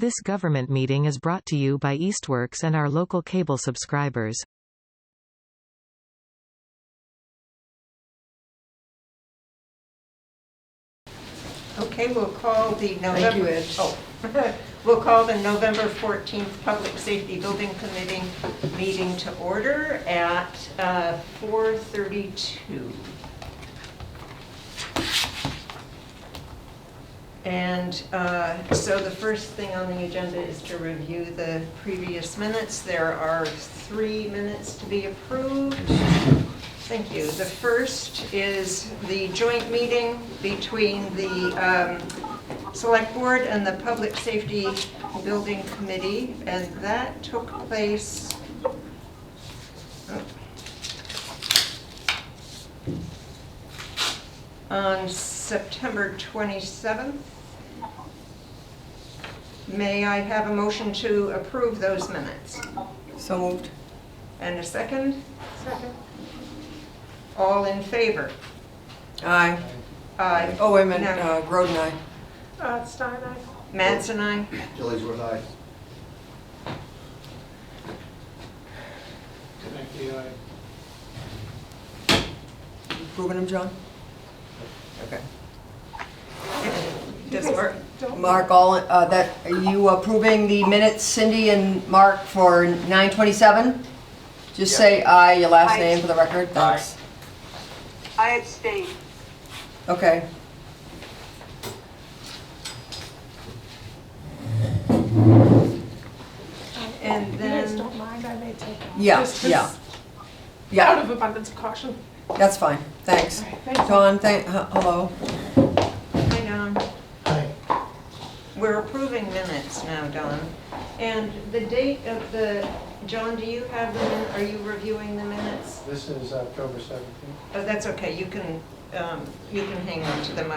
This government meeting is brought to you by Eastworks and our local cable subscribers. Okay, we'll call the November. Thank you, Ed. Oh, we'll call the November 14th Public Safety Building Committee meeting to order at 4:32. And so the first thing on the agenda is to review the previous minutes. There are 3 minutes to be approved. Thank you. The first is the joint meeting between the Select Board and the Public Safety Building Committee, and that took place on September 27th. May I have a motion to approve those minutes? So moved. And a second? Second. All in favor? Aye. Aye. Oh, wait a minute, No. Groden, aye. Stein, aye. Matt's and I. Jillies aye. Approving them, John? Okay. Does Mark? Mark, are you approving the minutes, Cindy and Mark, for 9/27? Just say aye, your last Aye. name for the record, thanks. I abstain. Okay. And You guys then, don't mind, I may take off. Yeah, Just yeah. Out Yeah, of abundance of caution. that's fine, thanks. All right, thank you. John, hello. hi Don. Aye. We're approving minutes now, Don. And the date of the, John, do you have them, are you reviewing the minutes? This is October 17th. Oh, that's okay, you can hang on to them.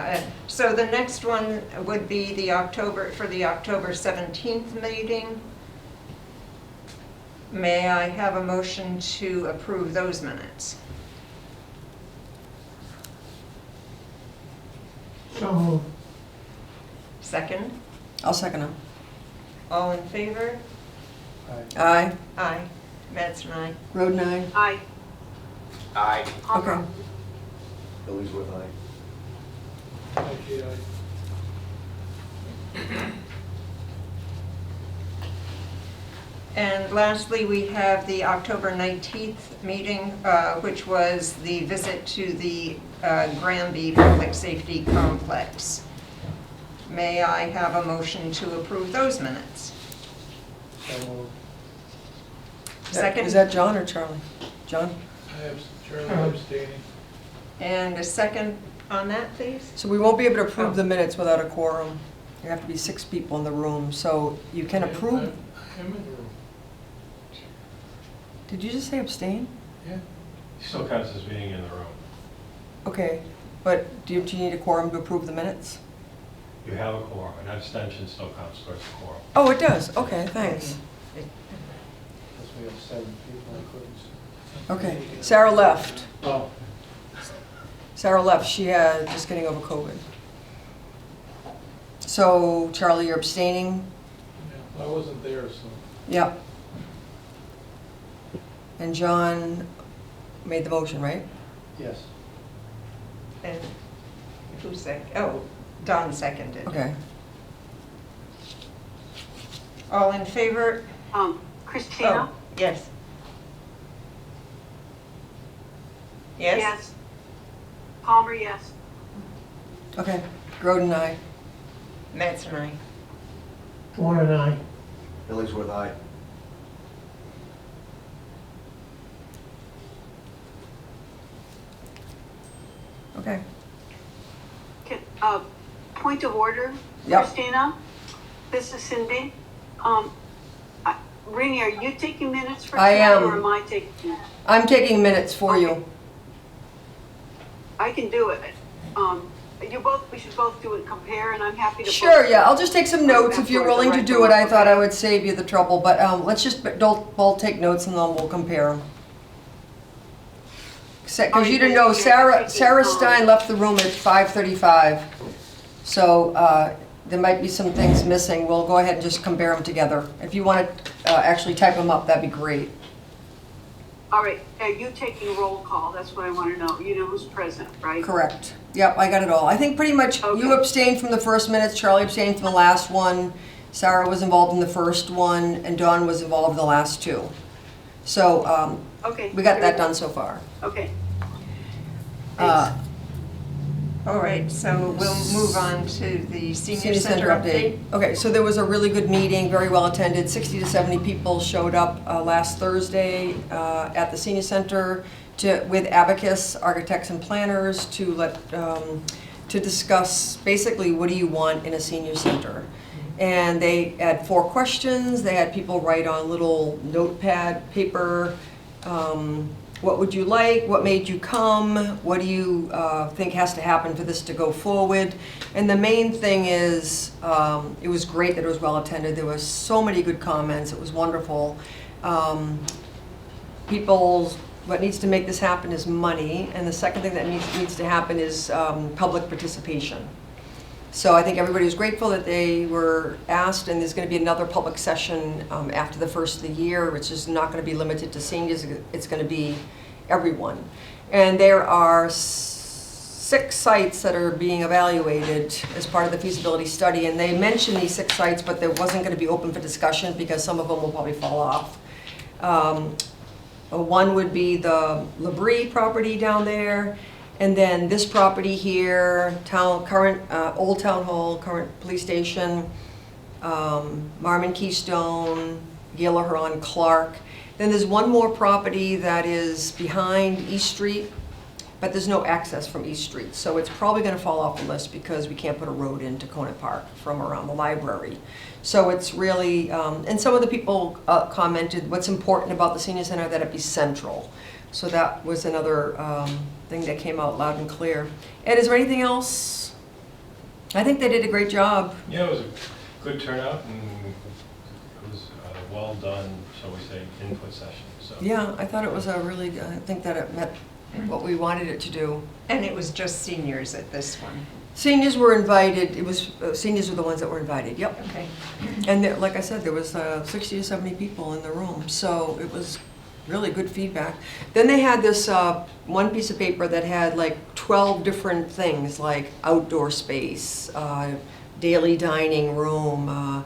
So the next one would be the October 17th meeting. May I have a motion to approve those minutes? So moved. Second? I'll second them. All in favor? Aye. Aye. Aye. Matt's and I. Groden, aye. Aye. Aye. Okay. Jillies aye. And lastly, we have the October 19th meeting, which was the visit to the Granby Public Safety Complex. May I have a motion to approve those minutes? So moved. Second? Is that John or Charlie? John? Charlie abstaining. And a second on that, please? So we won't be able to approve the minutes without a quorum. There have to be 6 people in the room, so you can approve. I'm in the room. Did you just say abstain? Yeah. Still counts as being in the room. Okay, but do you need a quorum to approve the minutes? You have a quorum, an abstention still counts towards the quorum. Oh, it does, okay, thanks. Because we have 7 people, I couldn't. Okay, Sarah left. Oh. Sarah left, she had just getting over COVID. So, Charlie, you're abstaining? I wasn't there, so. Yep. And John made the motion, right? Yes. And who seconded? Oh, Don seconded. Okay. All in favor? Christina? Oh, yes. Yes? Palmer, yes. Okay, Groden, aye. Matt's and I. Warren and I. Jillies aye. Okay. Point of order, Yep. Christina? This is Cindy. Rini, are you taking minutes for I tonight, am. or am I taking minutes? I'm taking minutes for you. I can do it. We should both do it, compare, and I'm happy to. Sure, yeah, I'll just take some notes. If you're willing to do it, I thought I would save you the trouble, but let's just both take notes and then we'll compare them. Because you didn't know, Sarah Stein left the room at 5:35. So there might be some things missing, we'll go ahead and just compare them together. If you want to actually type them up, that'd be great. All right, are you taking roll call? That's what I want to know. You know who's present, right? Correct. Yep, I got it all. I think pretty much you Okay. abstained from the first minutes, Charlie abstained from the last one, Sarah was involved in the first one, and Dawn was involved in the last two. So Okay. we got that done so far. Okay. Uh, All right, so we'll move on to the senior center update. Okay, so there was a really good meeting, very well attended. 60 to 70 people showed up last Thursday at the senior center with Abacus architects and planners to discuss basically what do you want in a senior center. And they had 4 questions. They had people write on little notepad paper. What would you like? What made you come? What do you think has to happen for this to go forward? And the main thing is, it was great that it was well attended. There was so many good comments. It was wonderful. What needs to make this happen is money, and the second thing that needs to happen is public participation. So I think everybody was grateful that they were asked, and there's going to be another public session after the first of the year, which is not going to be limited to seniors. It's going to be everyone. And there are 6 sites that are being evaluated as part of the feasibility study, and they mentioned these 6 sites, but there wasn't going to be open for discussion because some of them will probably fall off. One would be the Labrie property down there. And then this property here, current Old Town Hall, current police station, Marmon Keystone, Galaheron, Clark. Then there's one more property that is behind East Street, but there's no access from East Street. So it's probably going to fall off the list because we can't put a road into Conant Park from around the library. So it's really, and some of the people commented what's important about the senior center, that it be central. So that was another thing that came out loud and clear. Ed, is there anything else? I think they did a great job. Yeah, it was a good turnout, and it was a well done, shall we say, input session. So Yeah, I thought it was a really, I think that it met what we wanted it to do. And it was just seniors at this one. Seniors were invited, it was, seniors were the ones that were invited, yep. Okay. And there, like I said, there was 60 to 70 people in the room, so it was really good feedback. Then they had this one piece of paper that had like 12 different things, like outdoor space, daily dining room,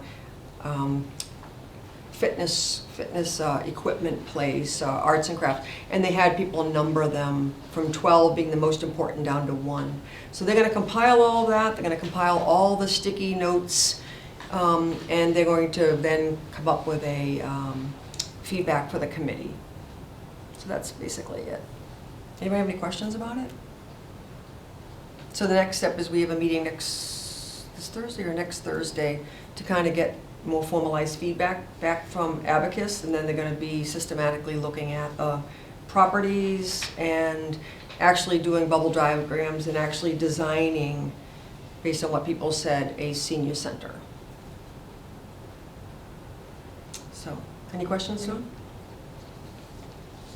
fitness equipment place, arts and crafts, and they had people number them from 12 being the most important down to 1. So they're going to compile all that, they're going to compile all the sticky notes, and they're going to then come up with a feedback for the committee. So that's basically it. Anybody have any questions about it? So the next step is we have a meeting this Thursday or next Thursday to kind of get more formalized feedback back from Abacus, and then they're going to be systematically looking at properties and actually doing bubble diagrams and actually designing, based on what people said, a senior center. So, any questions, Dawn?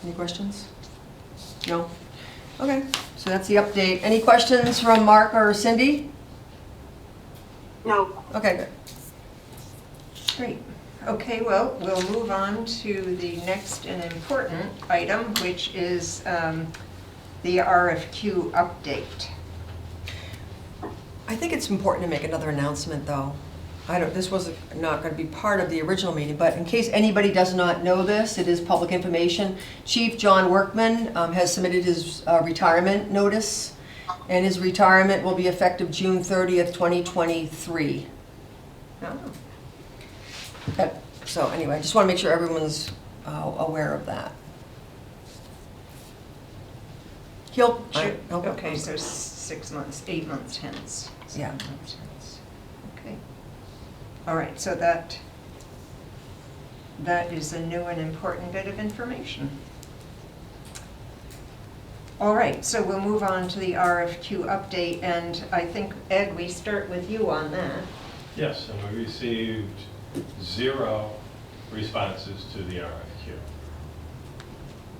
Any questions? No? Okay, so that's the update. Any questions from Mark or Cindy? No. Okay, good. Great. Okay, well, we'll move on to the next and important item, which is the RFQ update. I think it's important to make another announcement, though. This was not going to be part of the original meeting, but in case anybody does not know this, it is public information. Chief John Workman has submitted his retirement notice, and his retirement will be effective June 30th, 2023. Oh. So anyway, I just want to make sure everyone's aware of that. Okay, so 6 months, 8 months hence. Yeah. 7 months hence. Okay. All right, so that is a new and important bit of information. All right, so we'll move on to the RFQ update, and I think, Ed, we start with you on that. yes, and we received 0 responses to the RFQ.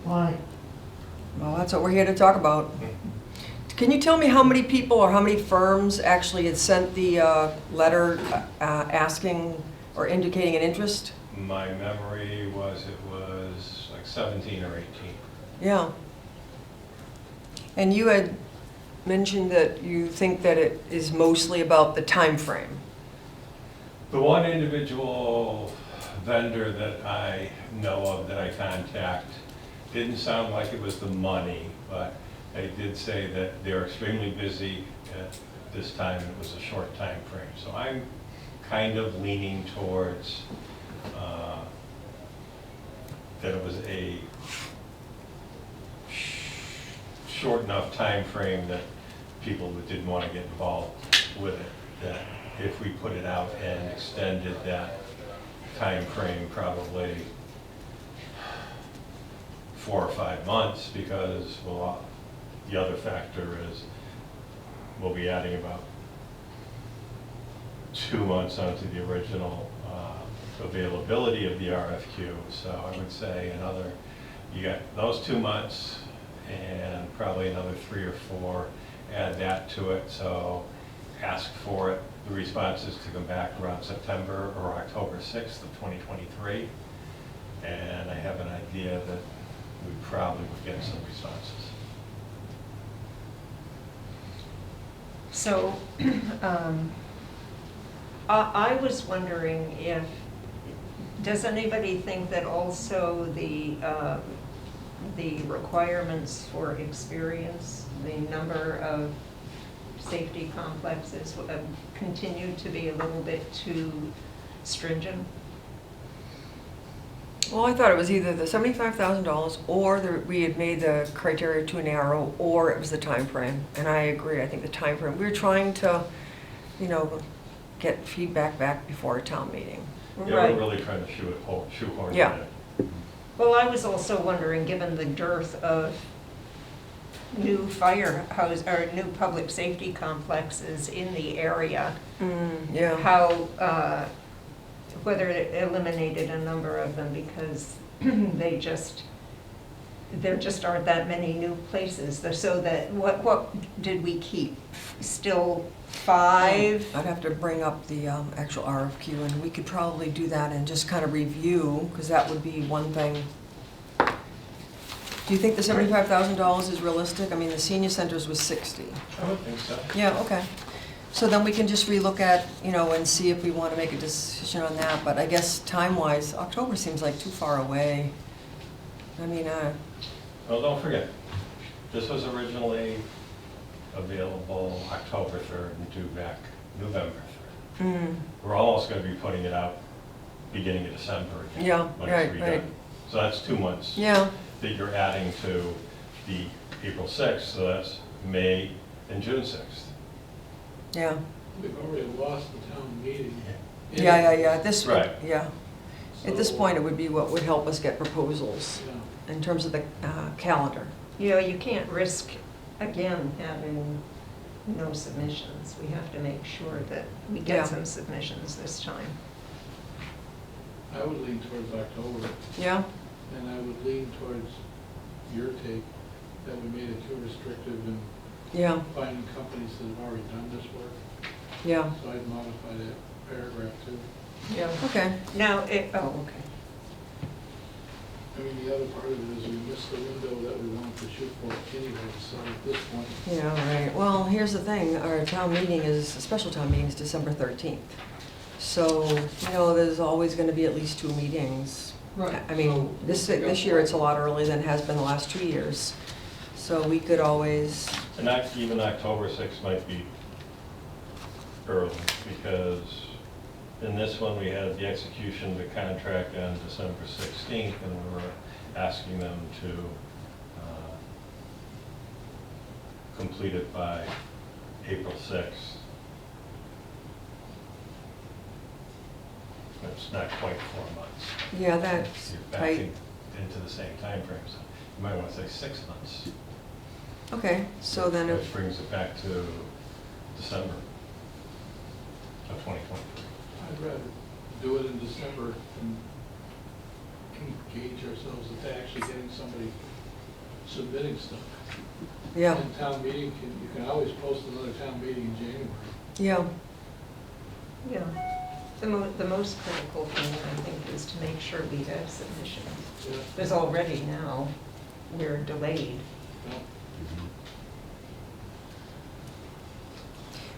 Why? Well, that's what we're here to talk about. Can you tell me how many people or how many firms actually had sent the letter asking or indicating an interest? My memory was it was like 17 or 18. Yeah. And you had mentioned that you think that it is mostly about the time frame. The one individual vendor that I know of that I contact didn't sound like it was the money, but they did say that they're extremely busy at this time, and it was a short time frame. So I'm kind of leaning towards that it was a short enough time frame that people that didn't want to get involved with it, that if we put it out and extended that time frame probably 4 or 5 months, because well, the other factor is we'll be adding about 2 months onto the original availability of the RFQ. So I would say another, you got those 2 months and probably another 3 or 4, add that to it. So ask for it, the responses to come back around September or October 6th of 2023. And I have an idea that we probably would get some responses. So, I was wondering if, does anybody think that also the requirements for experience, the number of safety complexes continue to be a little bit too stringent? Well, I thought it was either the $75,000 or we had made the criteria too narrow, or it was the time frame. And I agree, I think the time frame. We were trying to, get feedback back before a town meeting. Yeah, Right. we're really trying to shoehorn Yeah. it. Well, I was also wondering, given the dearth of new firehouse, or new public safety complexes in the area, Yeah. how, whether it eliminated a number of them because there just aren't that many new places. So that, what did we keep? Still 5? I'd have to bring up the actual RFQ, and we could probably do that and just kind of review, because that would be one thing. Do you think the $75,000 is realistic? I mean, the senior centers was 60. I would think so. Yeah, okay. So then we can just relook at, and see if we want to make a decision on that. But I guess time-wise, October seems like too far away. I mean, Well, don't forget, this was originally available October 3rd and due back November 3rd. We're almost going to be putting it out beginning of December again. Yeah, when right, it's redone. right. So that's 2 months yeah, that you're adding to the April 6th, so that's May and June 6th. yeah. We've already lost the town meeting. Yeah. This, Right. yeah. At this So, point, it would be what would help us get proposals yeah. in terms of the calendar. You can't risk, again, having no submissions. We have to make sure that we Yeah. get some submissions this time. I would lean towards October, Yeah? and I would lean towards your take, that we made it too restrictive in Yeah, finding companies that have already done this work. yeah, So I'd modify that paragraph too. Yeah. okay. Now, okay. I mean, the other part of it is we missed the window that we wanted to shoot for anyway, so at this point, Yeah, right. Well, here's the thing, our town meeting is, a special town meeting is December 13th. So, there's always gonna be at least 2 meetings. Right. I mean, this year it's a lot earlier than it has been the last 2 years. So we could always, And even October 6th might be early, because in this one, we had the execution of the contract on December 16th, and we were asking them to complete it by April 6th. It's not quite 4 months. yeah, that's You're tight. backing into the same time frame, so you might want to say 6 months. Okay, so then if, Which brings it back to December of 2023. I'd rather do it in December and engage ourselves into actually getting somebody submitting stuff. Yeah, And town meeting, you can always post another town meeting in January. yeah, Yeah. The most critical thing, I think, is to make sure we have submissions. Yeah. Because already now, we're delayed. Well,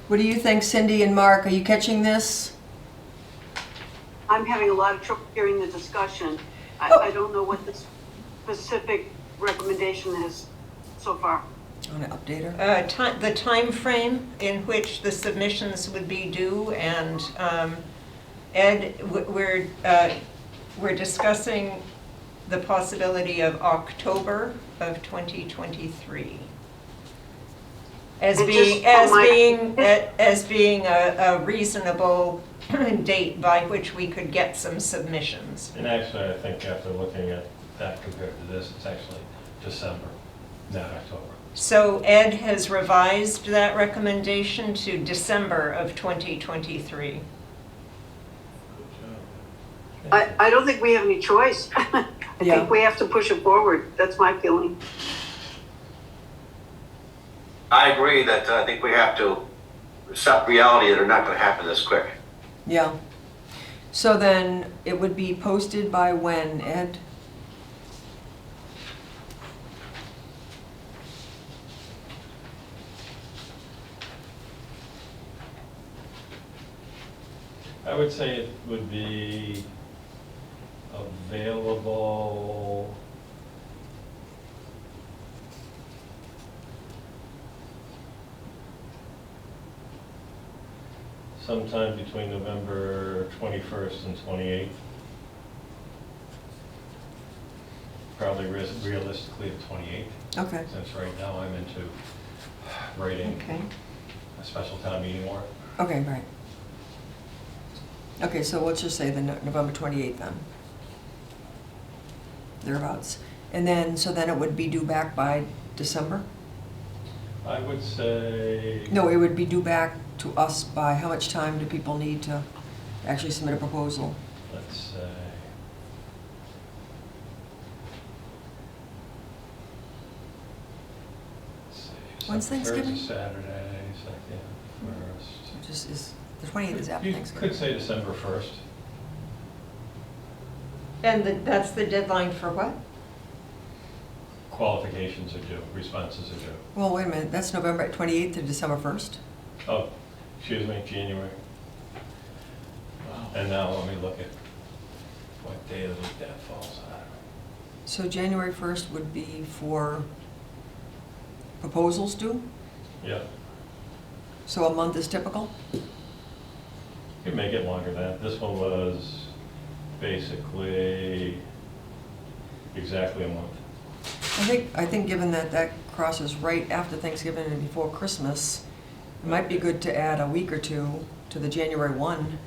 what do you think, Cindy and Mark? Are you catching this? I'm having a lot of trouble hearing the discussion. Oh. I don't know what the specific recommendation is so far. I want to update her. The time frame in which the submissions would be due, and Ed, we're discussing the possibility of October of 2023 as And being just a reasonable date by which we could get some submissions. And actually, I think after looking at that compared to this, it's actually December, not October. So Ed has revised that recommendation to December of 2023. good job. I don't think we have any choice. I Yeah. think we have to push it forward. That's my feeling. I agree that I think we have to accept reality that are not going to happen this quick. Yeah. So then it would be posted by when, Ed? I would say it would be available sometime between November 21st and 28th. Probably realistically the 28th, Okay. since right now I'm into writing Okay. a special town meeting warrant. Okay, right. Okay, so let's just say the November 28th then. Thereabouts. And then, so then it would be due back by December? I would say. No, it would be due back to us by how much time do people need to actually submit a proposal? Let's say. Let's see. When's Thanksgiving? First Saturday, second, first. Which is the 28th is after You Thanksgiving. could say December 1st. And that's the deadline for what? Qualifications are due, responses are due. Well, wait a minute, that's November 28th to December 1st? Oh, excuse me, January. Wow. And now let me look at what day of the week that falls on. So January 1st would be for proposals due? Yeah, So a month is typical? you can make it longer than that. This one was basically exactly a month. I think given that that crosses right after Thanksgiving and before Christmas, it might be good to add a week or two to the January 1.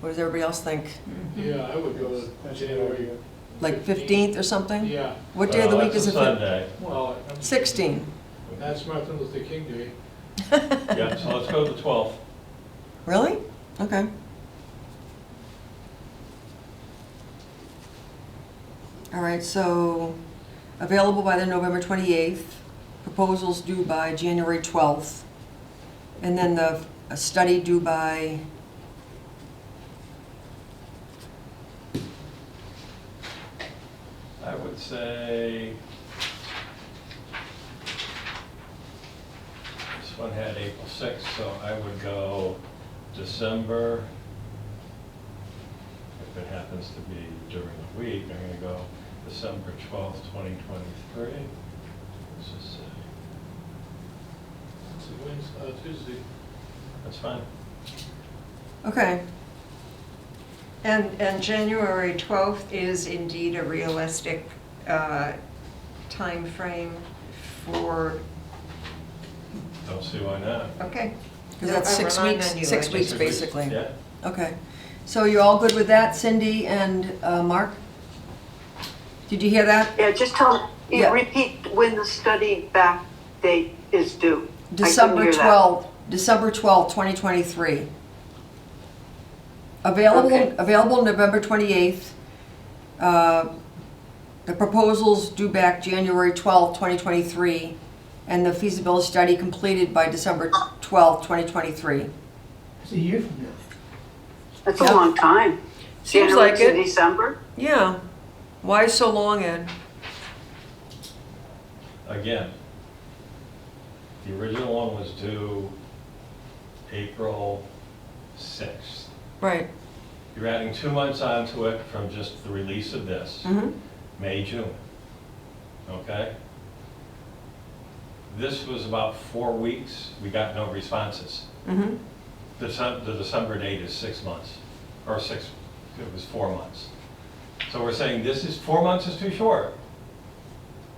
What does everybody else think? Yeah, I would go to January. Like 15th or something? Yeah, What day of the Well, week is it? that's a Sunday. well, 16. that's Martin Luther King Day. Yeah, so let's go to the 12th. Really? Okay. All right, so available by the November 28th, proposals due by January 12th, and then a study due by, I would say this one had April 6th, so I would go December. If it happens to be during the week, I'm going to go December 12th, 2023. Let's just say, It's a Wednesday, Tuesday. that's fine. okay, And January 12th is indeed a realistic time frame for, Don't see why not. okay. because No, that's I'm 6 relying weeks, on you. 6 I weeks just- basically. Yeah. Okay, so you're all good with that, Cindy and Mark? Did you hear that? Yeah, just tell, Yeah. repeat when the study back date is due. I couldn't December hear that. 12th, December 12th, 2023. Available, Okay. available November 28th. The proposals due back January 12th, 2023, and the feasibility study completed by December 12th, 2023. It's a year from now. That's a Yep. long time. Seems January like to it. December? Yeah. Why so long, Ed? Again, the original one was due April 6th. Right. You're adding 2 months onto it from just the release of this, Mm-hmm. May, June. Okay? This was about 4 weeks. We got no responses. Mm-hmm. The December date is 6 months, or it was 4 months. So we're saying this is, 4 months is too short.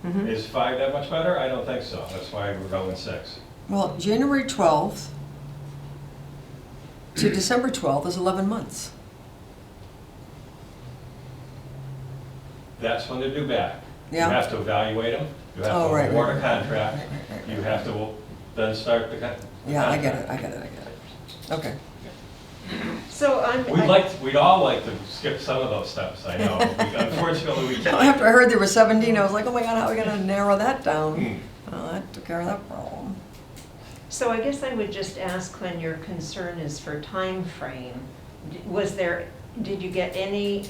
Mm-hmm. Is 5 that much better? I don't think so. That's why we're going 6. Well, January 12th to December 12th is 11 months. That's when they're due back. Yeah. You have to evaluate them. You have Oh, to right, award right, a right, contract. right. You have to then start the Yeah, I get contract. it. Okay. So We'd all like to skip some of those steps, I know. Unfortunately, we can't. After I heard there were 17, I was like, oh my God, how are we gonna narrow that down? Hmm. Well, that took care of that problem. So I guess I would just ask, when your concern is for time frame, did you get any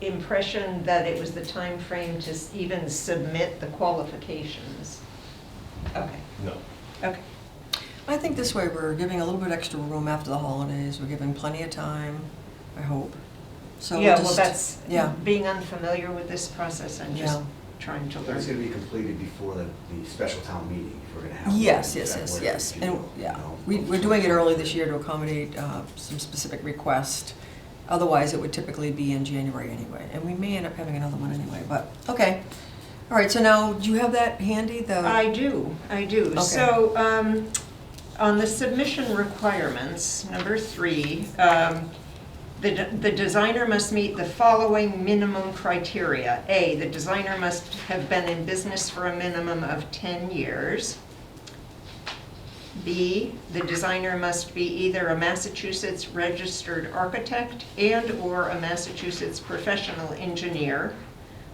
impression that it was the time frame to even submit the qualifications? Okay, No. okay. I think this way we're giving a little bit extra room after the holidays. We're giving plenty of time, I hope. So Yeah, we'll well, just- that's, yeah. being unfamiliar with this process, I'm just Yeah. trying to It's learn. going to be completed before the special town meeting, if we're going to have. Yes, one in yes, yes, February, yes. if you And, know, yeah, you know. we're doing it early this year to accommodate some specific requests. Otherwise, it would typically be in January anyway. And we may end up having another one anyway, but, okay. All right, so now, do you have that handy, I do. Okay. So, on the submission requirements, number 3, the designer must meet the following minimum criteria. A, the designer must have been in business for a minimum of 10 years. B, the designer must be either a Massachusetts registered architect and/or a Massachusetts professional engineer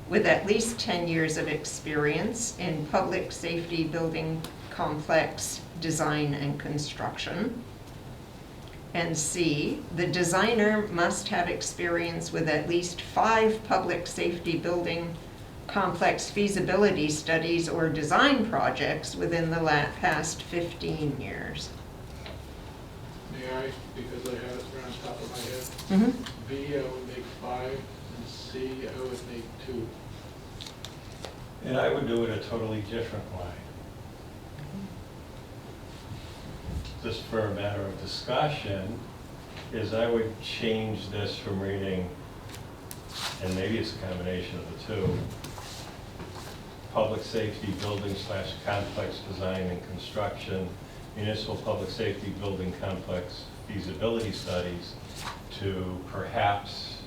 with at least 10 years of experience in public safety building complex design and construction. And C, the designer must have experience with at least 5 public safety building complex feasibility studies or design projects within the past 15 years. May I, because I have it right on top of my head? Mm-hmm. B, I would make 5, and C, I would make 2. And I would do it a totally different way. Just for a matter of discussion, is I would change this from reading, and maybe it's a combination of the two, public safety building / complex design and construction, municipal public safety building complex feasibility studies, to perhaps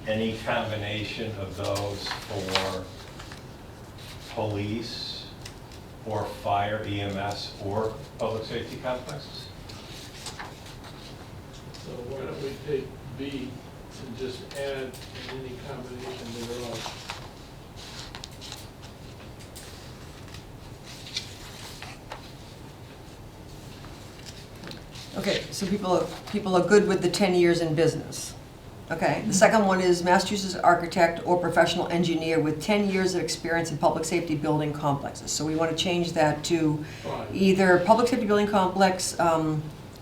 any combination of those for police or fire, EMS, or public safety complexes? So why don't we take B and just add in any combination thereof? Okay, so people are good with the 10 years in business. Okay, the second one is Massachusetts architect or professional engineer with 10 years of experience in public safety building complexes. So we want to change that to 5. either public safety building complex,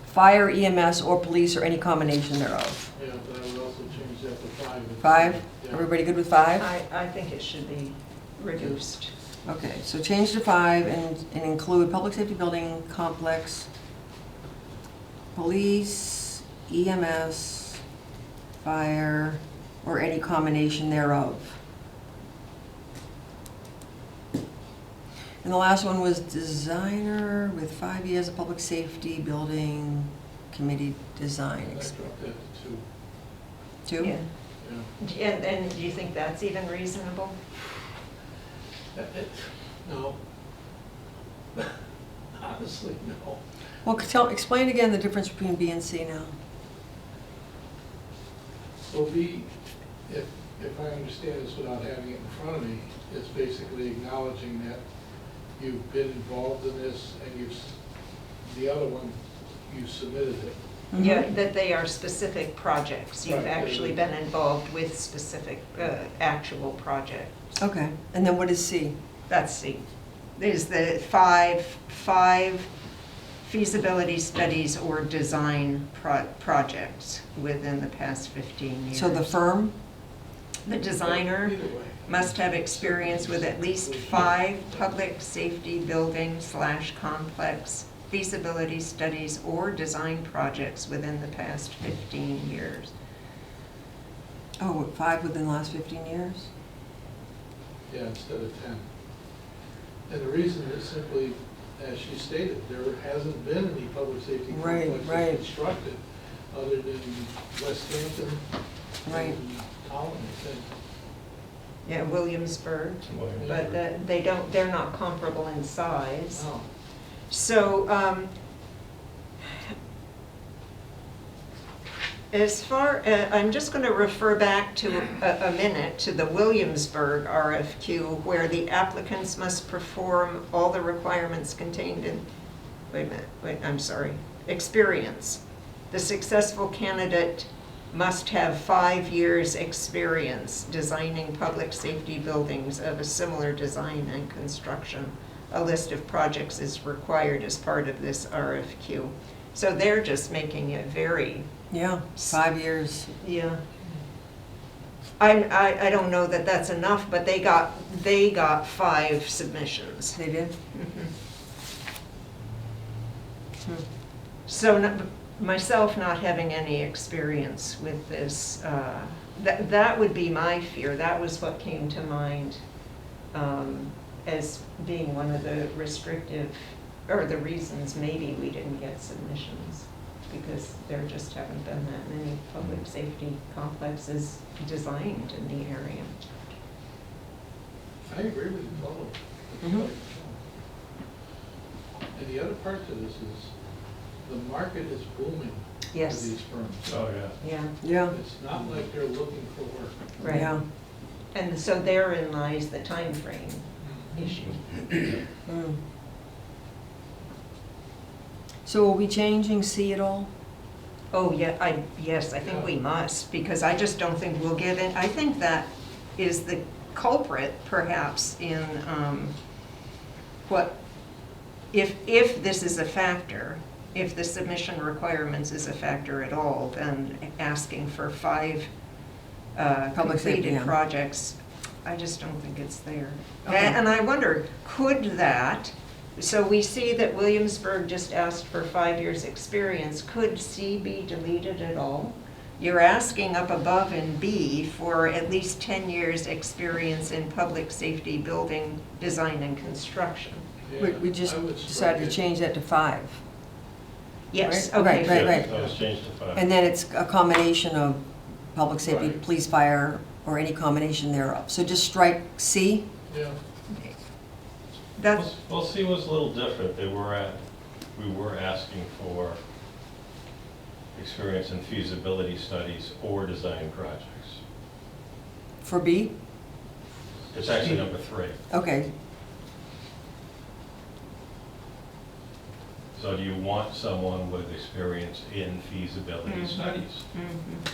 fire, EMS, or police, or any combination thereof. Yeah, but I would also change that to 5. 5? Yeah. Everybody good with 5? I think it should be reduced. Okay, so change to 5 and include public safety building complex, police, EMS, fire, or any combination thereof. And the last one was designer with 5 years of public safety building committee design. I dropped that to 2. 2? Yeah. And do you think that's even reasonable? No. Honestly, no. Well, explain again the difference between B and C now. So B if I understand this without having it in front of me, it's basically acknowledging that you've been involved in this and the other one, you submitted it. Yeah, that they are specific projects. You've Right. actually been involved with specific, actual projects. Okay, and then what is C? That's C. There's the five feasibility studies or design projects within the past 15 years. So the firm? The designer Either way. must have experience with at least 5 public safety building/complex feasibility studies or design projects within the past 15 years. Oh, 5 within the last 15 years? Yeah, instead of 10. And the reason is simply, as she stated, there hasn't been any public safety Right, complexes right. constructed other than West Hampton Right. and Holland, I think. Yeah, Williamsburg, but they're not comparable in size. Oh, So, as far, I'm just going to refer back to a minute to the Williamsburg RFQ, where the applicants must perform all the requirements contained in, experience. The successful candidate must have 5 years' experience designing public safety buildings of a similar design and construction. A list of projects is required as part of this RFQ. So they're just making it very, Yeah, 5 years. yeah. I don't know that that's enough, but they got 5 submissions. They did? So myself not having any experience with this, that would be my fear. That was what came to mind as being one of the restrictive, or the reasons maybe we didn't get submissions, because there just haven't been that many public safety complexes designed in the area. I agree with you totally. Mhm. And the other part to this is, the market is booming for Yes. these firms. Oh, yeah. Yeah, Yeah. It's not like they're looking for work. right. Yeah. And so therein lies the time frame issue. Mm. So are we changing C at all? Oh, yeah, yes, I think we must, because I just don't think we'll get in. I think that is the culprit, perhaps, in if this is a factor, if the submission requirements is a factor at all, then asking for 5 Public safety, completed yeah. projects, I just don't think it's there. Okay. And I wonder, could that, so we see that Williamsburg just asked for 5 years' experience, could C be deleted at all? You're asking up above in B for at least 10 years' experience in public safety building design and construction. We just I would decided to strike it. change that to 5. Yes, Right, okay. right, right. That was changed to 5. And then it's a combination of public safety, Right. police, fire, or any combination thereof. So just strike C? Yeah, That's, Well, C was a little different. We were asking for experience in feasibility studies or design projects. For B? It's actually number 3. Okay. So do you want someone with experience in feasibility Mhm. studies? mhm.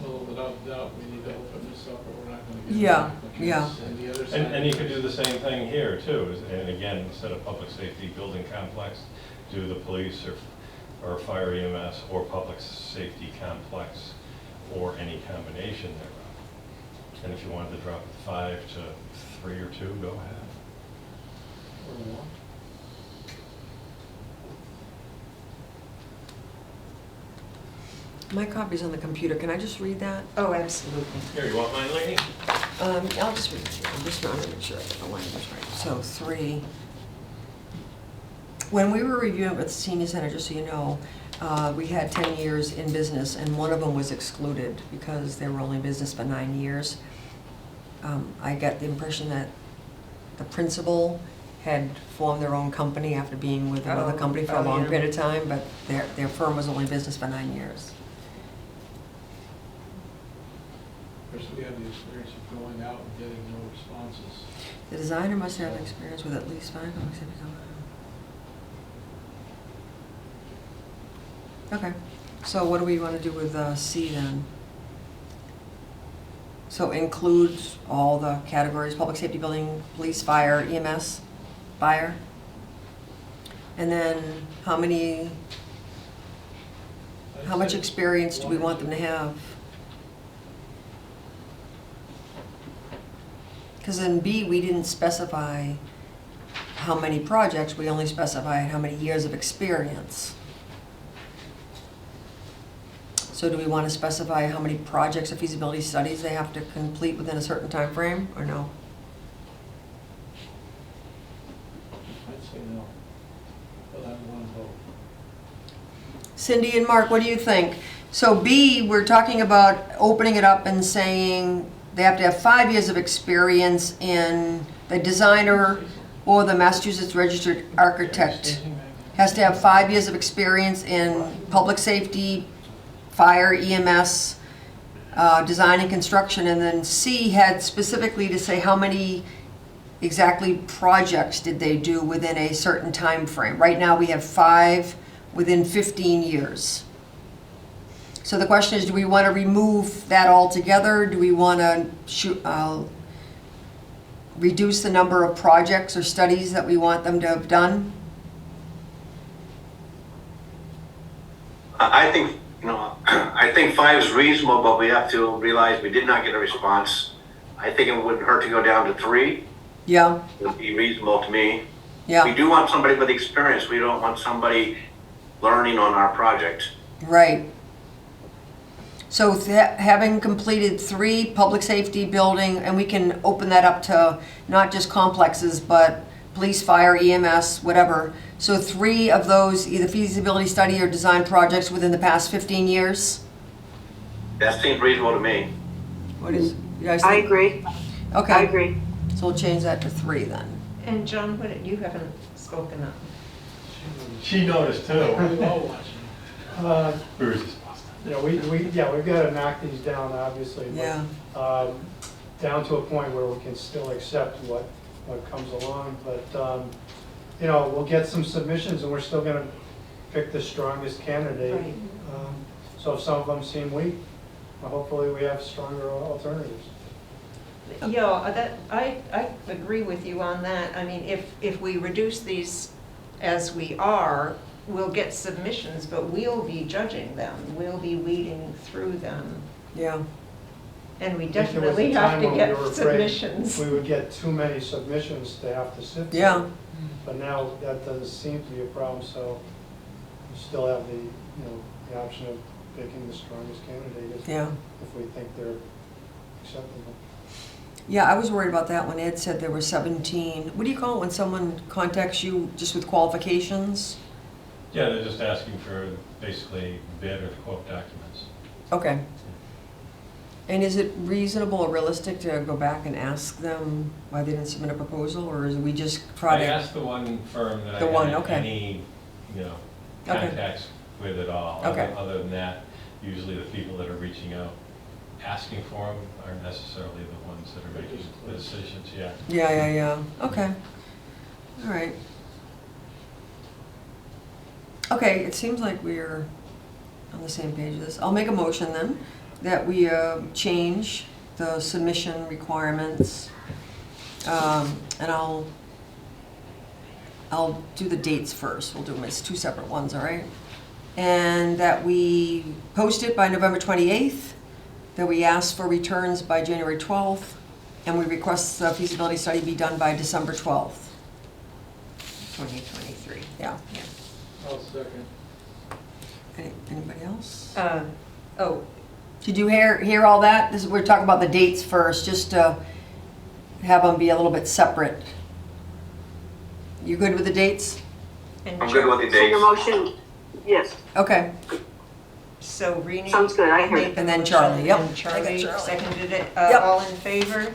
well, without doubt, we need to open this up or we're not gonna get. Yeah, applicants. yeah. And the other side. And you could do the same thing here too, and again, instead of public safety building complex, do the police or fire EMS or public safety complex or any combination thereof. And if you wanted to drop 5 to 3 or 2, go ahead. Or one. My copy's on the computer. Can I just read that? Oh, absolutely. Here, you want mine, lady? I'll just read it. I'm just trying to make sure I get the language right. So 3. When we were reviewing with the senior center, just so you know, we had 10 years in business, and one of them was excluded because they were only in business for 9 years. I got the impression that the principal had formed their own company after being with another Oh, company for a oh, long yeah. period of time, but their firm was only in business for 9 years. First, we have the experience of going out and getting no responses. The designer must have experience with at least 5 public safety companies. Okay, so what do we want to do with C then? So includes all the categories, public safety, building, police, fire, EMS, fire? And then how much experience do we want them to have? Because in B, we didn't specify how many projects, we only specified how many years of experience. So do we want to specify how many projects or feasibility studies they have to complete within a certain time frame, or no? I'd say no, but I'm one vote. Cindy and Mark, what do you think? So B, we're talking about opening it up and saying they have to have 5 years of experience in the designer or the Massachusetts registered architect. Has to have 5 years of experience in public safety, fire, EMS, design and construction. And then C had specifically to say how many exactly projects did they do within a certain time frame. Right now we have 5 within 15 years. So the question is, do we want to remove that altogether? Do we want to reduce the number of projects or studies that we want them to have done? I think, I think 5 is reasonable, but we have to realize we did not get a response. I think it wouldn't hurt to go down to 3. Yeah, It would be reasonable to me. We yeah, do want somebody with experience. We don't want somebody learning on our project. right. So having completed 3 public safety building, and we can open that up to not just complexes, but police, fire, EMS, whatever. So 3 of those, either feasibility study or design projects within the past 15 years? That seems reasonable to me. What is, you guys I think? agree. Okay. I agree. So we'll change that to 3 then. And John, you haven't spoken up. She noticed too. We're all watching. Bruce. We've got to knock these down, obviously. But, Yeah. down to a point where we can still accept what comes along. But, we'll get some submissions and we're still going to pick the strongest candidate. Right. So if some of them seem weak, hopefully we have stronger alternatives. Yeah, I agree with you on that. I mean, if we reduce these as we are, we'll get submissions, but we'll be judging them. We'll be weeding through them. Yeah. And we I think there was a definitely have time to when we get were afraid submissions. We would get too many submissions to have to sift through. Yeah. But now that doesn't seem to be a problem, so we still have the, the option of picking the strongest candidate Yeah. if we think they're acceptable. Yeah, I was worried about that when Ed said there were 17. What do you call it when someone contacts you just with qualifications? Yeah, they're just asking for basically bid or quote documents. Okay. And is it reasonable or realistic to go back and ask them why they didn't submit a proposal, or is we just try I to? asked the one firm that The I one, had okay. any, Okay. contacts with at all. Okay. Other than that, usually the people that are reaching out, asking for them, aren't necessarily the ones that are making the decisions, yeah. Yeah. Okay. All right. Okay, it seems like we're on the same page with this. I'll make a motion then that we change the submission requirements. And I'll do the dates first. We'll do them as 2 separate ones, all right? And that we post it by November 28th, that we ask for returns by January 12th, and we request the feasibility study be done by December 12th. 2023. Yeah. I'll second. Anybody else? Oh, Did you hear all that? We're talking about the dates first, just to have them be a little bit separate. You good with the dates? and I'm good with the So your dates. motion, yes, Okay. So Rini. sounds good, I heard made it. the And then motion, Charlie, yep. And I got Charlie Charlie. seconded it. Yep. All in favor?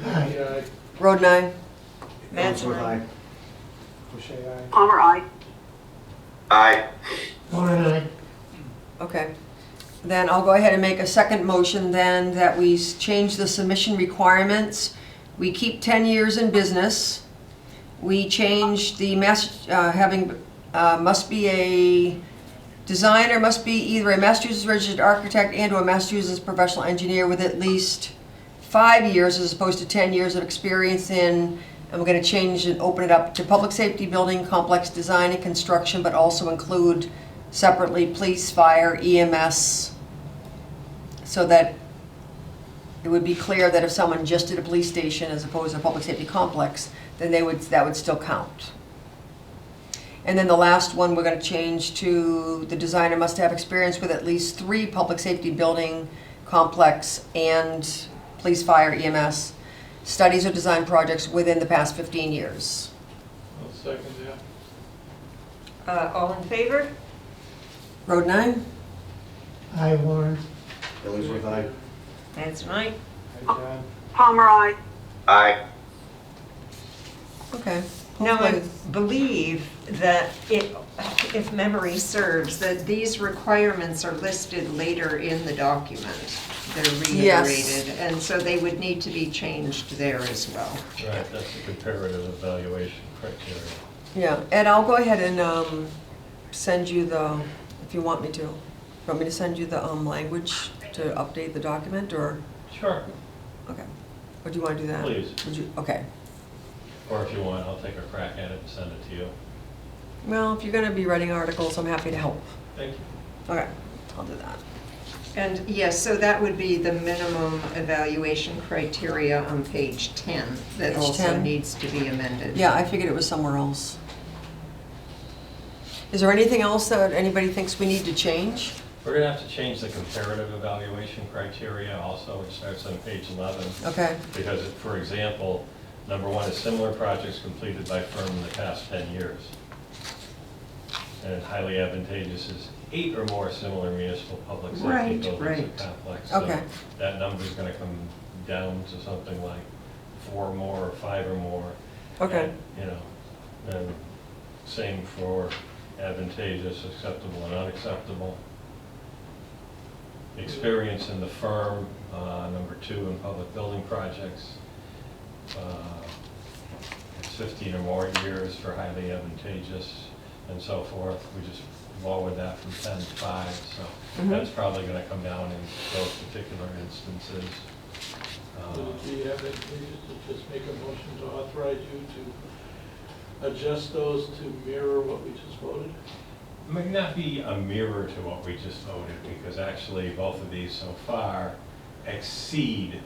Yeah, Road 9. Matt's Ellsworth, aye. aye. Boucher, aye. Palmer, aye. Aye. Warren, aye. Okay. Then I'll go ahead and make a second motion then that we change the submission requirements. We keep 10 years in business. We change the must be a designer, must be either a Massachusetts registered architect and or a Massachusetts professional engineer with at least 5 years as opposed to 10 years of experience in, and we're going to change and open it up to public safety building, complex design and construction, but also include separately police, fire, EMS, so that it would be clear that if someone just did a police station as opposed to a public safety complex, then that would still count. And then the last one we're going to change to the designer must have experience with at least 3 public safety building, complex, and police, fire, EMS studies or design projects within the past 15 years. I'll second that. All in favor? Road 9? Aye, Warren. Ellsworth, aye. That's right. Aye, John. Palmer, aye. Aye. Okay. Now, I Hopefully- believe that if memory serves, that these requirements are listed later in the document. They're Yes. reiterated, and so they would need to be changed there as well. Right, that's the comparative evaluation criteria. Yeah, and I'll go ahead and send you the, if you want me to. Want me to send you the language to update the document, or? Sure, Okay. Or do you want to do that? please. Would you? Okay. Or if you want, I'll take a crack at it and send it to you. Well, if you're going to be writing articles, I'm happy to help. Thank you. Okay, I'll do that. And yes, so that would be the minimum evaluation criteria on page 10 that Page also 10. needs to be amended. Yeah, I figured it was somewhere else. Is there anything else that anybody thinks we need to change? We're gonna have to change the comparative evaluation criteria also, which starts on page 11. Okay. Because, for example, number 1 is similar projects completed by firm in the past 10 years. And highly advantageous is 8 or more similar municipal public safety Right, buildings right. and complex. Okay. So that number's gonna come down to something like 4 or more, or 5 or more. Okay. And, you know, and same for advantageous, acceptable, and unacceptable. Experience in the firm, number 2 in public building projects. It's 15 or more years for highly advantageous and so forth. We just lowered that from 10 to 5, so that's probably going to come down in those particular instances. Would it be advantageous to just make a motion to authorize you to adjust those to mirror what we just voted? May not be a mirror to what we just voted, because actually both of these so far exceed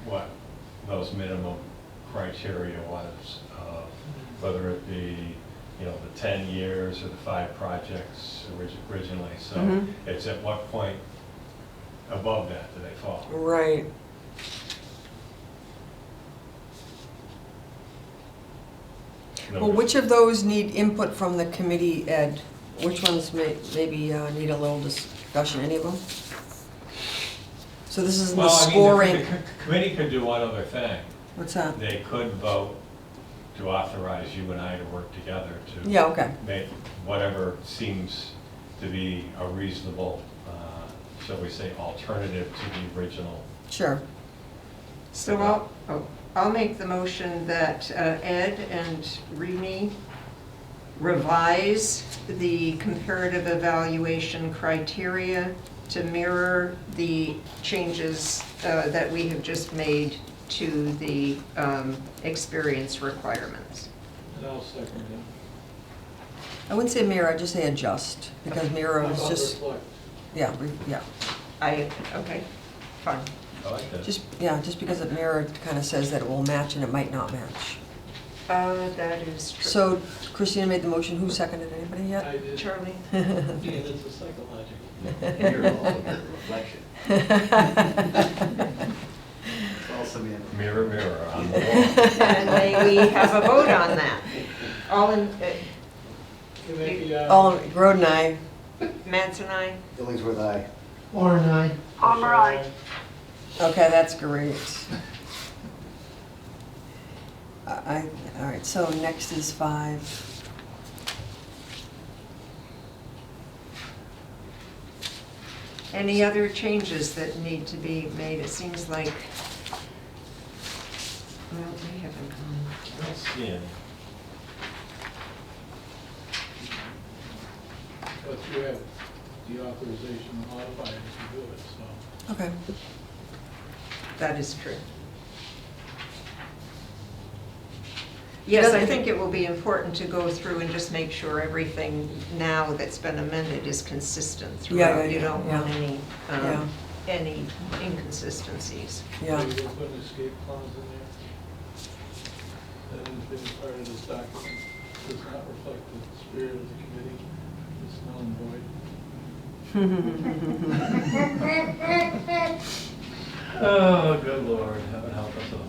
what those minimum criteria was, whether it be, you know, the 10 years or the 5 projects originally. So it's at what point above that do they fall? Right. Well, which of those need input from the committee, Ed? Which ones maybe need a little discussion, any of them? So this is the Well, I scoring. mean, the committee could do one other thing. What's that? They could vote to authorize you and I to work together to Yeah, okay. make whatever seems to be a reasonable, shall we say, alternative to the original. Sure. So I'll make the motion that Ed and Remy revise the comparative evaluation criteria to mirror the changes that we have just made to the experience requirements. And I'll second that. I wouldn't say mirror, I'd just say adjust, because mirror How is about just, reflect? yeah, Okay, fine. I like that. just because it mirror kind of says that it will match and it might not match. That is true. So Christina made the motion, who seconded, anybody yet? I did. Charlie? And it's a psychological. Mirror also reflection. It's also mirror. Mirror, mirror on the wall. And may we have a vote on that? All in, Can they be, All, Road and I, Matt's and I? Ellsworth, aye. Warren, aye. Palmer, aye. okay, that's great. All right, so next is 5. Any other changes that need to be made? It seems like, well, we haven't I don't see any. But you have the authorization to modify it if you do it, so. Okay. That is true. Yes, I think it will be important to go through and just make sure everything now that's been amended is consistent throughout. You don't want any inconsistencies. Yeah. Are you going to put an escape clause in there? That has been part of this document, does not reflect the spirit of the committee, it's null and void. Oh, good Lord, heaven help us all.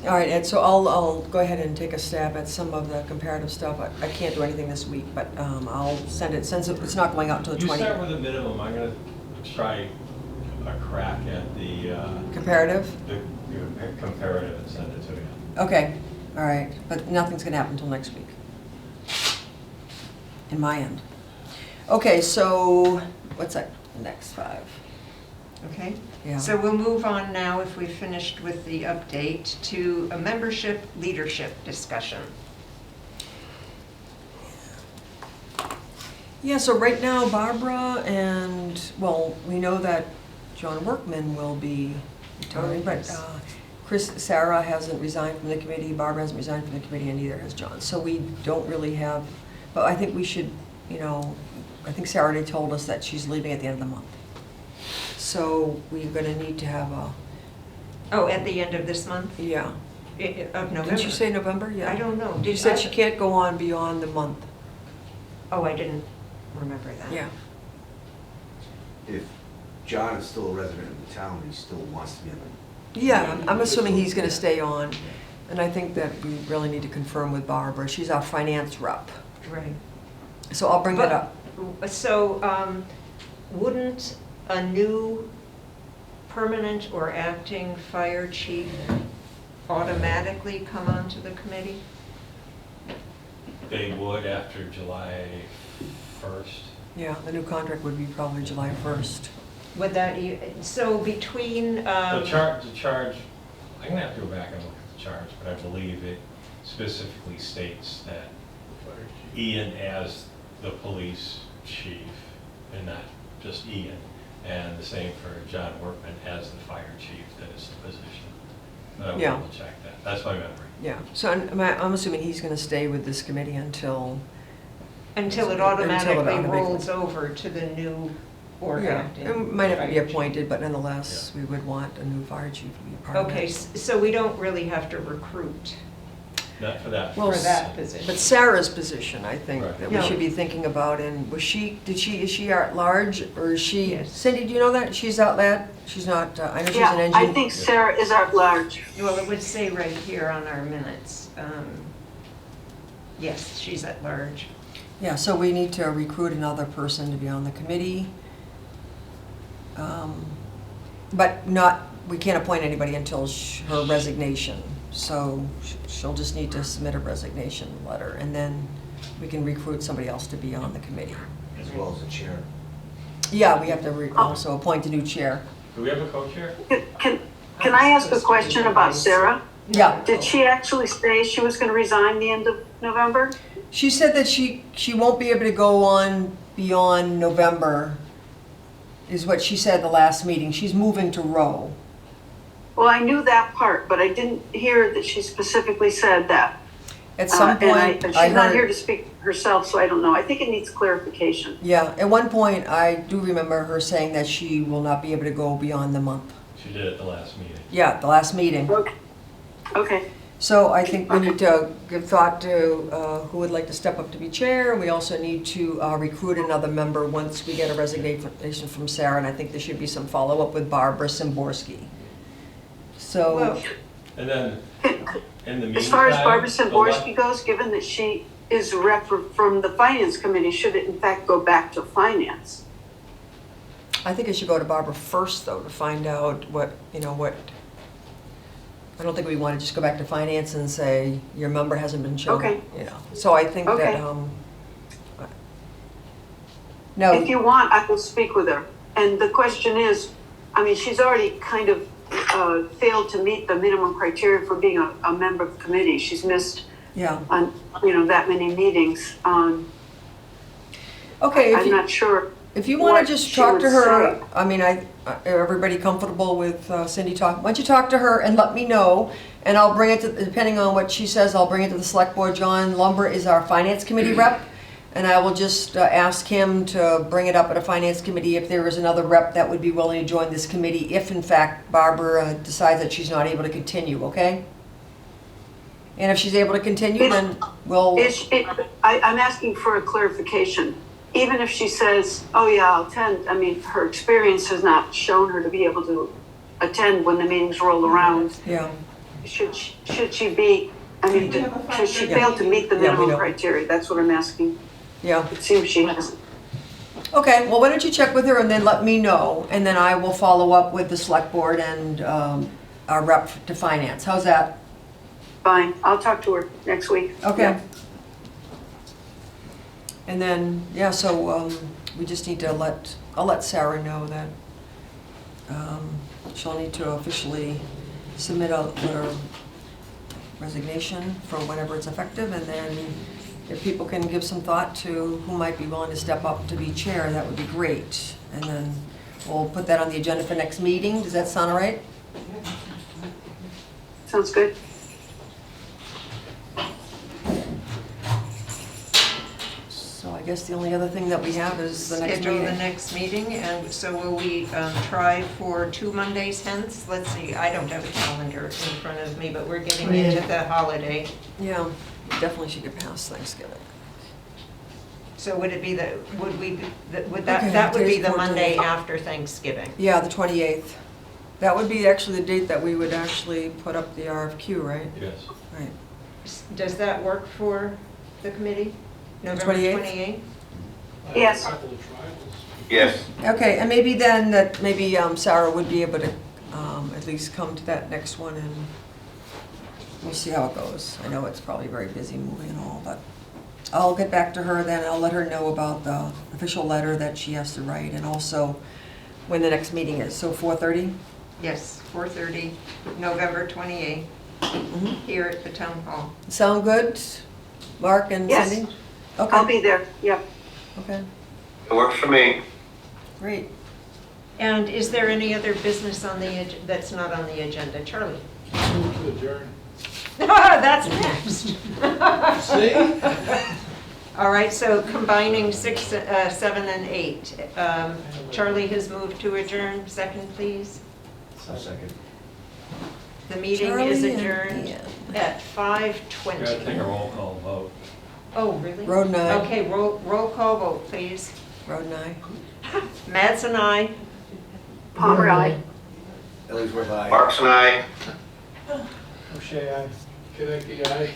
All right, Ed, so I'll go ahead and take a stab at some of the comparative stuff. I can't do anything this week, but I'll send it, since it's not going out until the 20th. You start with a minimum, I'm gonna try a crack at the Comparative? the comparative and send it to you. Okay, all right, but nothing's gonna happen until next week. In my end. Okay, so what's that, next 5? Okay? Yeah. So we'll move on now, if we've finished with the update, to a membership leadership discussion. Yeah, so right now Barbara and, well, we know that John Workman will be retiring, but Sarah hasn't resigned from the committee, Barbara hasn't resigned from the committee, and neither has John. So we don't really have, but I think we should, I think Sarah already told us that she's leaving at the end of the month. So we're gonna need to have a, Oh, at the end of this month? yeah. Of November? Didn't you say November? Yeah. I don't know. You said she can't go on beyond the month. Oh, I didn't remember that. Yeah. If John is still a resident of the town, he still wants to be on the. Yeah, I'm assuming he's gonna stay on. And I think that we really need to confirm with Barbara. She's our finance rep. Right. So I'll bring that up. So, wouldn't a new permanent or acting fire chief automatically come onto the committee? They would after July 1st. Yeah, the new contract would be probably July 1st. Would that, so between, The charge, I'm gonna have to go back and look at the charge, but I believe it specifically states that Fire chief. Ian as the police chief, and not just Ian, and the same for John Workman as the fire chief, that is the position. But I will Yeah. double check that, that's my memory. Yeah, so I'm assuming he's gonna stay with this committee until, until it automatically rolls over to the new or yeah, acting? it might have to be fire chief. appointed, but nonetheless, we would want a new fire chief to be part of that. Okay, so we don't really have to recruit Not for that. Well, for that position? But Sarah's position, I think, Right. that we Yeah. should be thinking about, and is she at large, or is she, Yes. Cindy, do you know that? She's out loud? She's not, I know she's an Yeah, engineer. I think Sarah is at large. Well, it would say right here on our minutes. Yes, she's at large. Yeah, so we need to recruit another person to be on the committee. But we can't appoint anybody until her resignation. So she'll just need to submit a resignation letter, and then we can recruit somebody else to be on the committee. As well as the chair. Yeah, we have to also appoint a new chair. Do we have a co-chair? Can I ask a question about Sarah? Yeah. Did she actually say she was going to resign the end of November? She said that she won't be able to go on beyond November, is what she said at the last meeting. She's moving to Rowe. Well, I knew that part, but I didn't hear that she specifically said that. At some point, and I she's not here heard, to speak herself, so I don't know. I think it needs clarification. yeah, at one point, I do remember her saying that she will not be able to go beyond the month. She did at the last meeting. Yeah, the last meeting. Okay. So I think we need to give thought to who would like to step up to be chair. We also need to recruit another member once we get a resignation from Sarah, and I think there should be some follow-up with Barbara Simborski. So, Well, And then, in the meantime. As far as Barbara the Simborski goes, given that she is a rep from the Finance Committee, should it in fact go back to Finance? I think it should go to Barbara first, though, to find out what, I don't think we want to just go back to finance and say, your member hasn't been chosen. Okay. You know, so I think Okay. that, no. If you want, I will speak with her. And the question is, I mean, she's already kind of failed to meet the minimum criteria for being a member of the committee. She's missed Yeah. on, that many meetings. Okay, I'm not sure. if you want what to just she talk would to her, say. I mean, everybody comfortable with Cindy talk? Why don't you talk to her and let me know, and I'll bring it to, depending on what she says, I'll bring it to the select board. John Lumber is our finance committee rep, and I will just ask him to bring it up at a finance committee if there is another rep that would be willing to join this committee, if in fact Barbara decides that she's not able to continue, okay? And if she's able to continue, then we'll... I'm asking for a clarification. Even if she says, oh yeah, I'll attend, I mean, her experience has not shown her to be able to attend when the meetings roll around. Yeah. Should she be, I mean, should she fail to meet the Yeah, we minimum don't. criteria? That's what I'm asking. Yeah. It seems she hasn't. Okay, well, why don't you check with her and then let me know, and then I will follow up with the select board and our rep to finance. How's that? Fine, I'll talk to her next week. Okay. Yeah. And then, yeah, so we just need to I'll let Sarah know that she'll need to officially submit a letter of resignation for whenever it's effective, and then if people can give some thought to who might be willing to step up to be chair, that would be great. And then we'll put that on the agenda for next meeting. Does that sound all right? Sounds good. So I guess the only other thing that we have is the next Schedule meeting. the next meeting, and so will we try for 2 Mondays hence? Let's see, I don't have a calendar in front of me, but we're getting into the holiday. Yeah, definitely should get past Thanksgiving. So would it be Okay, that would be today's the Monday 14th. after Thanksgiving? Yeah, the 28th. That would be actually the date that we would actually put up the RFQ, right? Yes. Right. Does that work for the committee? November 28th? 28th? Yes. A couple of tribals. Yes. Okay, and maybe then that maybe Sarah would be able to at least come to that next one, and we'll see how it goes. I know it's probably very busy moving and all, but I'll get back to her then. I'll let her know about the official letter that she has to write, and also when the next meeting is. So 4:30? Yes, 4:30, November 28th, here at the town hall. Sound good, Mark and Yes. Cindy? I'll Okay, be there, yeah. okay, It works for me. great. And is there any other business on the, that's not on the agenda? Charlie? Move to adjourn. That's next. See? All right, so combining 6, 7, and 8. Charlie has moved to adjourn. Second, please. A second. The meeting is Charlie and adjourned Ian. at You gotta take 5:20. a roll call vote. Oh, really? Road 9. Okay, roll call vote, please. Road 9. Matt's and I. Palmer, aye. Ellsworth, aye. Marks and I. O'Shea, aye. Connecticut, aye.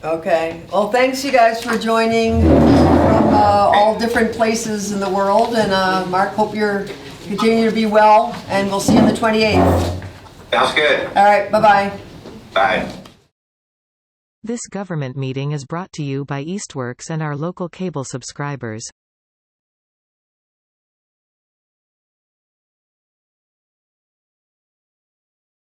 Okay, well, thanks you guys for joining from all different places in the world, and Mark, hope you're continue to be well, and we'll see you on the 28th. Sounds good. All right, bye-bye. Bye. This government meeting is brought to you by Eastworks and our local cable subscribers.